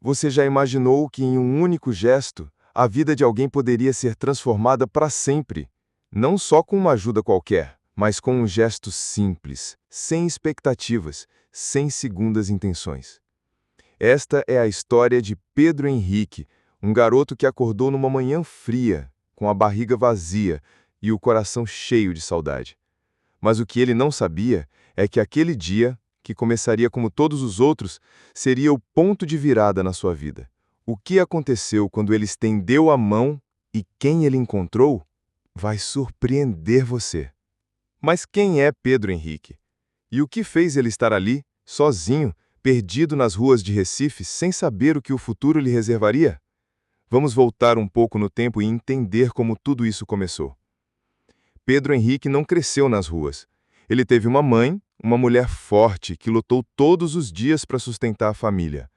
Você já imaginou que em um único gesto, a vida de alguém poderia ser transformada para sempre? Não só com uma ajuda qualquer, mas com um gesto simples, sem expectativas, sem segundas intenções. Esta é a história de Pedro Henrique, um garoto que acordou numa manhã fria, com a barriga vazia e o coração cheio de saudade. Mas o que ele não sabia é que aquele dia, que começaria como todos os outros, seria o ponto de virada na sua vida. O que aconteceu quando ele estendeu a mão e quem ele encontrou vai surpreender você. Mas quem é Pedro Henrique? E o que fez ele estar ali, sozinho, perdido nas ruas de Recife, sem saber o que o futuro lhe reservaria? Vamos voltar um pouco no tempo e entender como tudo isso começou. Pedro Henrique não cresceu nas ruas. Ele teve uma mãe, uma mulher forte, que lutou todos os dias para sustentar a família.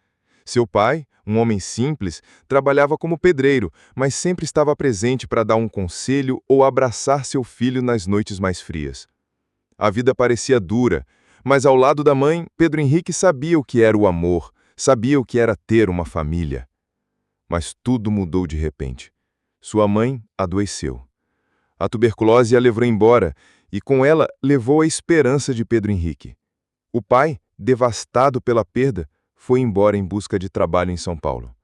Seu pai, um homem simples, trabalhava como pedreiro, mas sempre estava presente para dar um conselho ou abraçar seu filho nas noites mais frias. A vida parecia dura, mas ao lado da mãe, Pedro Henrique sabia o que era o amor, sabia o que era ter uma família. Mas tudo mudou de repente. Sua mãe adoeceu. A tuberculose a levou embora e, com ela, levou a esperança de Pedro Henrique. O pai, devastado pela perda, foi embora em busca de trabalho em São Paulo,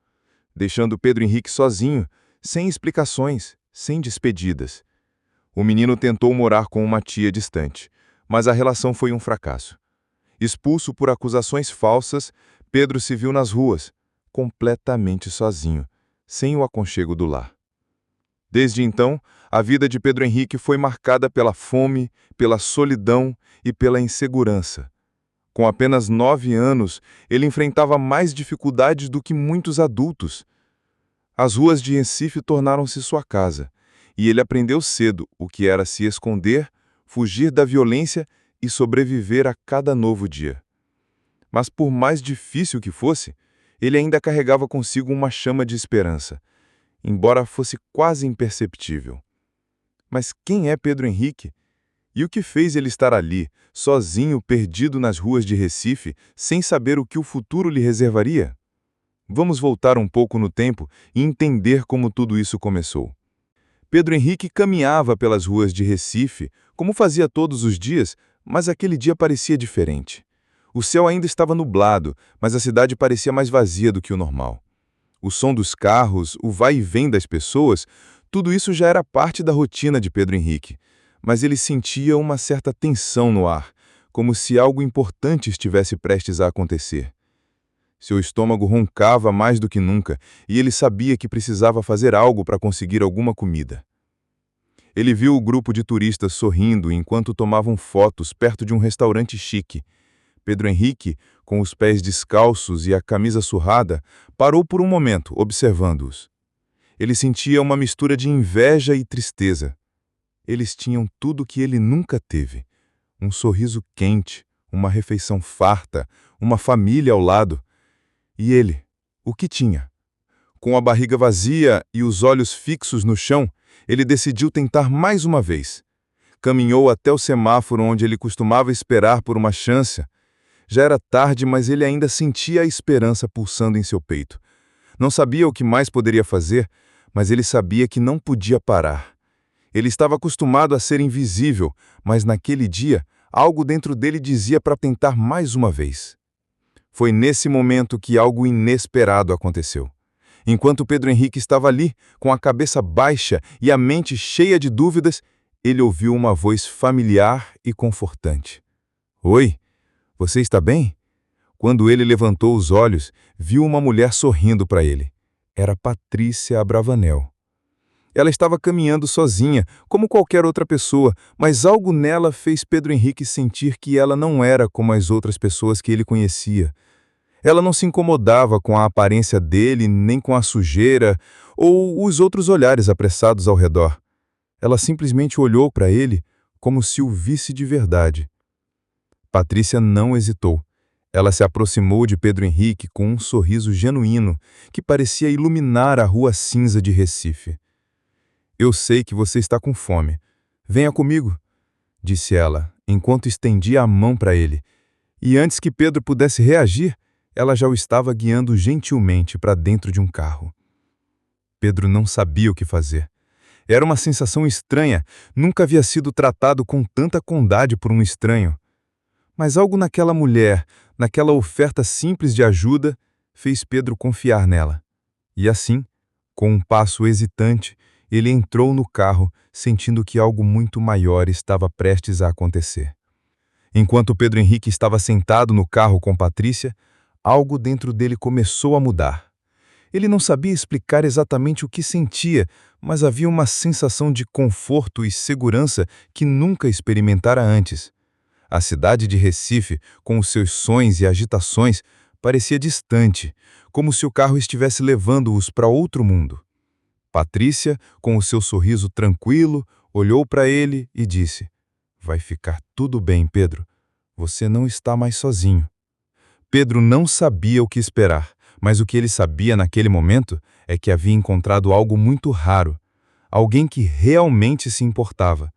deixando Pedro Henrique sozinho, sem explicações, sem despedidas. O menino tentou morar com uma tia distante, mas a relação foi um fracasso. Expulso por acusações falsas, Pedro se viu nas ruas, completamente sozinho, sem o aconchego do lar. Desde então, a vida de Pedro Henrique foi marcada pela fome, pela solidão e pela insegurança. Com apenas 9 anos, ele enfrentava mais dificuldades do que muitos adultos. As ruas de Recife tornaram-se sua casa, e ele aprendeu cedo o que era se esconder, fugir da violência e sobreviver a cada novo dia. Mas por mais difícil que fosse, ele ainda carregava consigo uma chama de esperança, embora fosse quase imperceptível. Mas quem é Pedro Henrique? E o que fez ele estar ali, sozinho, perdido nas ruas de Recife, sem saber o que o futuro lhe reservaria? Vamos voltar um pouco no tempo e entender como tudo isso começou. Pedro Henrique caminhava pelas ruas de Recife, como fazia todos os dias, mas aquele dia parecia diferente. O céu ainda estava nublado, mas a cidade parecia mais vazia do que o normal. O som dos carros, o vai e vem das pessoas, tudo isso já era parte da rotina de Pedro Henrique. Mas ele sentia uma certa tensão no ar, como se algo importante estivesse prestes a acontecer. Seu estômago roncava mais do que nunca, e ele sabia que precisava fazer algo para conseguir alguma comida. Ele viu o grupo de turistas sorrindo enquanto tomavam fotos perto de um restaurante chique. Pedro Henrique, com os pés descalços e a camisa surrada, parou por um momento, observando-os. Ele sentia uma mistura de inveja e tristeza. Eles tinham tudo que ele nunca teve: um sorriso quente, uma refeição farta, uma família ao lado. E ele, o que tinha? Com a barriga vazia e os olhos fixos no chão, ele decidiu tentar mais uma vez. Caminhou até o semáforo onde ele costumava esperar por uma chance. Já era tarde, mas ele ainda sentia a esperança pulsando em seu peito. Não sabia o que mais poderia fazer, mas ele sabia que não podia parar. Ele estava acostumado a ser invisível, mas naquele dia, algo dentro dele dizia para tentar mais uma vez. Foi nesse momento que algo inesperado aconteceu. Enquanto Pedro Henrique estava ali, com a cabeça baixa e a mente cheia de dúvidas, ele ouviu uma voz familiar e confortante. "Oi, você está bem?" Quando ele levantou os olhos, viu uma mulher sorrindo para ele. Era Patrícia Abravanel. Ela estava caminhando sozinha, como qualquer outra pessoa, mas algo nela fez Pedro Henrique sentir que ela não era como as outras pessoas que ele conhecia. Ela não se incomodava com a aparência dele, nem com a sujeira ou os outros olhares apressados ao redor. Ela simplesmente olhou para ele como se o visse de verdade. Patrícia não hesitou. Ela se aproximou de Pedro Henrique com um sorriso genuíno que parecia iluminar a rua cinza de Recife. "Eu sei que você está com fome. Venha comigo", disse ela, enquanto estendia a mão para ele. E antes que Pedro pudesse reagir, ela já o estava guiando gentilmente para dentro de um carro. Pedro não sabia o que fazer. Era uma sensação estranha, nunca havia sido tratado com tanta bondade por um estranho. Mas algo naquela mulher, naquela oferta simples de ajuda, fez Pedro confiar nela. E assim, com um passo hesitante, ele entrou no carro, sentindo que algo muito maior estava prestes a acontecer. Enquanto Pedro Henrique estava sentado no carro com Patrícia, algo dentro dele começou a mudar. Ele não sabia explicar exatamente o que sentia, mas havia uma sensação de conforto e segurança que nunca experimentara antes. A cidade de Recife, com os seus sons e agitações, parecia distante, como se o carro estivesse levando-os para outro mundo. Patrícia, com o seu sorriso tranquilo, olhou para ele e disse: "Vai ficar tudo bem, Pedro. Você não está mais sozinho." Pedro não sabia o que esperar, mas o que ele sabia naquele momento é que havia encontrado algo muito raro, alguém que realmente se importava.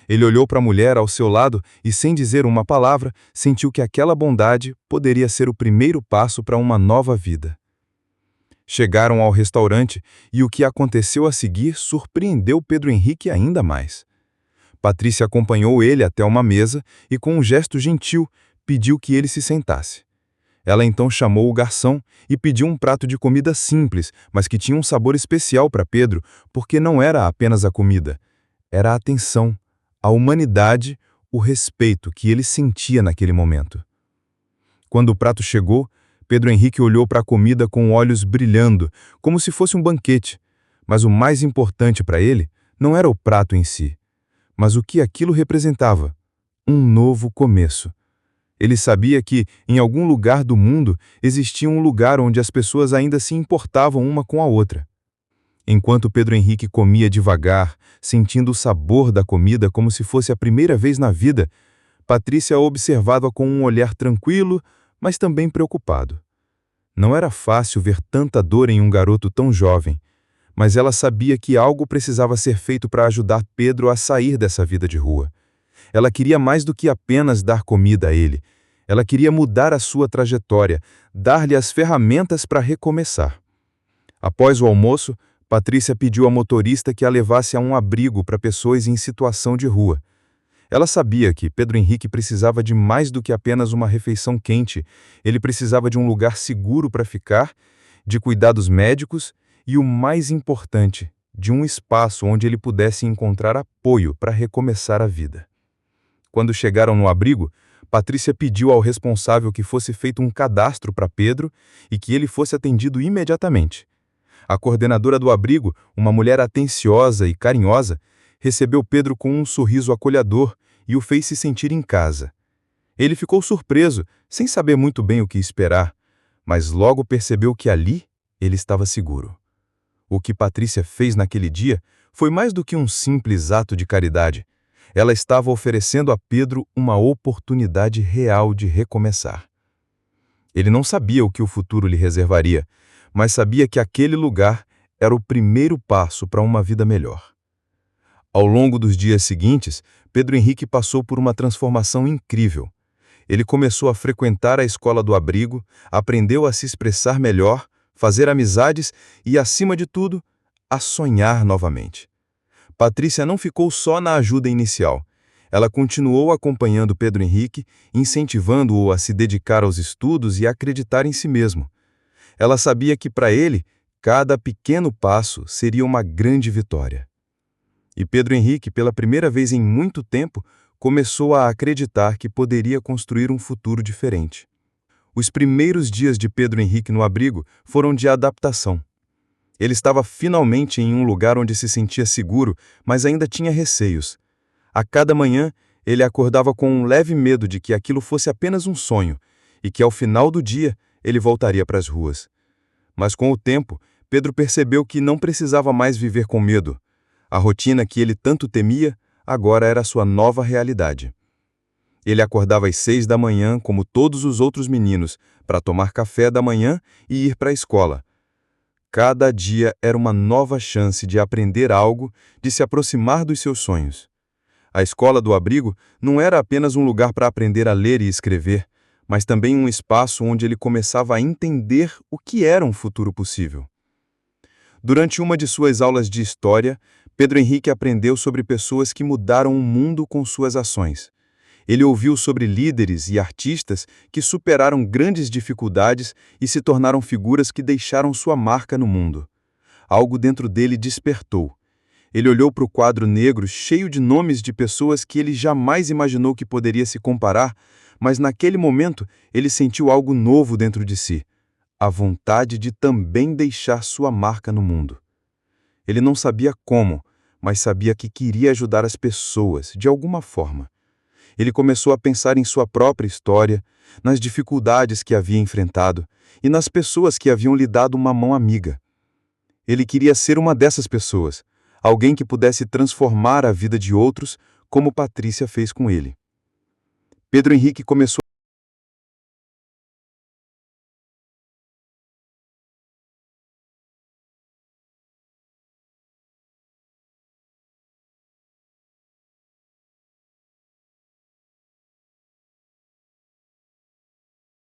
Ele olhou para a mulher ao seu lado e, sem dizer uma palavra, sentiu que aquela bondade poderia ser o primeiro passo para uma nova vida. Chegaram ao restaurante e o que aconteceu a seguir surpreendeu Pedro Henrique ainda mais. Patrícia acompanhou ele até uma mesa e, com um gesto gentil, pediu que ele se sentasse. Ela então chamou o garçom e pediu um prato de comida simples, mas que tinha um sabor especial para Pedro, porque não era apenas a comida, era a atenção, a humanidade, o respeito que ele sentia naquele momento. Quando o prato chegou, Pedro Henrique olhou para a comida com olhos brilhando, como se fosse um banquete. Mas o mais importante para ele não era o prato em si, mas o que aquilo representava: um novo começo. Ele sabia que, em algum lugar do mundo, existia um lugar onde as pessoas ainda se importavam uma com a outra. Enquanto Pedro Henrique comia devagar, sentindo o sabor da comida como se fosse a primeira vez na vida, Patrícia o observava com um olhar tranquilo, mas também preocupado. Não era fácil ver tanta dor em um garoto tão jovem, mas ela sabia que algo precisava ser feito para ajudar Pedro a sair dessa vida de rua. Ela queria mais do que apenas dar comida a ele. Ela queria mudar a sua trajetória, dar-lhe as ferramentas para recomeçar. Após o almoço, Patrícia pediu ao motorista que a levasse a um abrigo para pessoas em situação de rua. Ela sabia que Pedro Henrique precisava de mais do que apenas uma refeição quente. Ele precisava de um lugar seguro para ficar, de cuidados médicos e, o mais importante, de um espaço onde ele pudesse encontrar apoio para recomeçar a vida. Quando chegaram no abrigo, Patrícia pediu ao responsável que fosse feito um cadastro para Pedro e que ele fosse atendido imediatamente. A coordenadora do abrigo, uma mulher atenciosa e carinhosa, recebeu Pedro com um sorriso acolhedor e o fez se sentir em casa. Ele ficou surpreso, sem saber muito bem o que esperar, mas logo percebeu que ali ele estava seguro. O que Patrícia fez naquele dia foi mais do que um simples ato de caridade. Ela estava oferecendo a Pedro uma oportunidade real de recomeçar. Ele não sabia o que o futuro lhe reservaria, mas sabia que aquele lugar era o primeiro passo para uma vida melhor. Ao longo dos dias seguintes, Pedro Henrique passou por uma transformação incrível. Ele começou a frequentar a escola do abrigo, aprendeu a se expressar melhor, fazer amizades e, acima de tudo, a sonhar novamente. Patrícia não ficou só na ajuda inicial. Ela continuou acompanhando Pedro Henrique, incentivando-o a se dedicar aos estudos e a acreditar em si mesmo. Ela sabia que, para ele, cada pequeno passo seria uma grande vitória. E Pedro Henrique, pela primeira vez em muito tempo, começou a acreditar que poderia construir um futuro diferente. Os primeiros dias de Pedro Henrique no abrigo foram de adaptação. Ele estava finalmente em um lugar onde se sentia seguro, mas ainda tinha receios. A cada manhã, ele acordava com um leve medo de que aquilo fosse apenas um sonho e que, ao final do dia, ele voltaria para as ruas. Mas, com o tempo, Pedro percebeu que não precisava mais viver com medo. A rotina que ele tanto temia, agora era sua nova realidade. Ele acordava às 6 da manhã, como todos os outros meninos, para tomar café da manhã e ir para a escola. Cada dia era uma nova chance de aprender algo, de se aproximar dos seus sonhos. A escola do abrigo não era apenas um lugar para aprender a ler e escrever, mas também um espaço onde ele começava a entender o que era um futuro possível. Durante uma de suas aulas de história, Pedro Henrique aprendeu sobre pessoas que mudaram o mundo com suas ações. Ele ouviu sobre líderes e artistas que superaram grandes dificuldades e se tornaram figuras que deixaram sua marca no mundo. Algo dentro dele despertou. Ele olhou para o quadro negro cheio de nomes de pessoas que ele jamais imaginou que poderia se comparar, mas naquele momento ele sentiu algo novo dentro de si, a vontade de também deixar sua marca no mundo. Ele não sabia como, mas sabia que queria ajudar as pessoas, de alguma forma. Ele começou a pensar em sua própria história, nas dificuldades que havia enfrentado e nas pessoas que haviam lhe dado uma mão amiga. Ele queria ser uma dessas pessoas, alguém que pudesse transformar a vida de outros, como Patrícia fez com ele. Pedro Henrique começou